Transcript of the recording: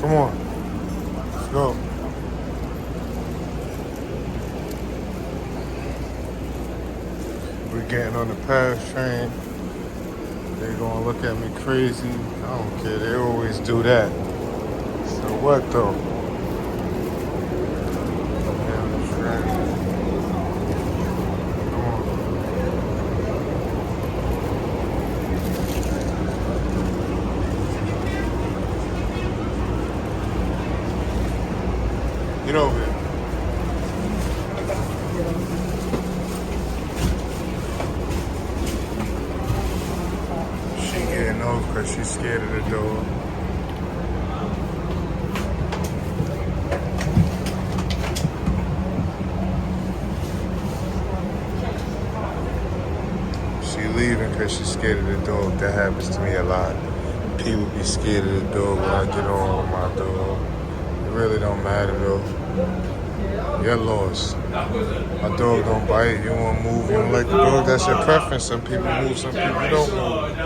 Come on. Let's go. We're getting on the pass train. They're gonna look at me crazy. I don't care. They always do that. So what though? Get on the train. Come on. Get over here. She getting over because she's scared of the dog. She leaving because she's scared of the dog. That happens to me a lot. People be scared of the dog when I get on with my dog. It really don't matter though. You're lost. My dog don't bite. You want to move. You don't like the dog. That's your preference. Some people move. Some people don't move.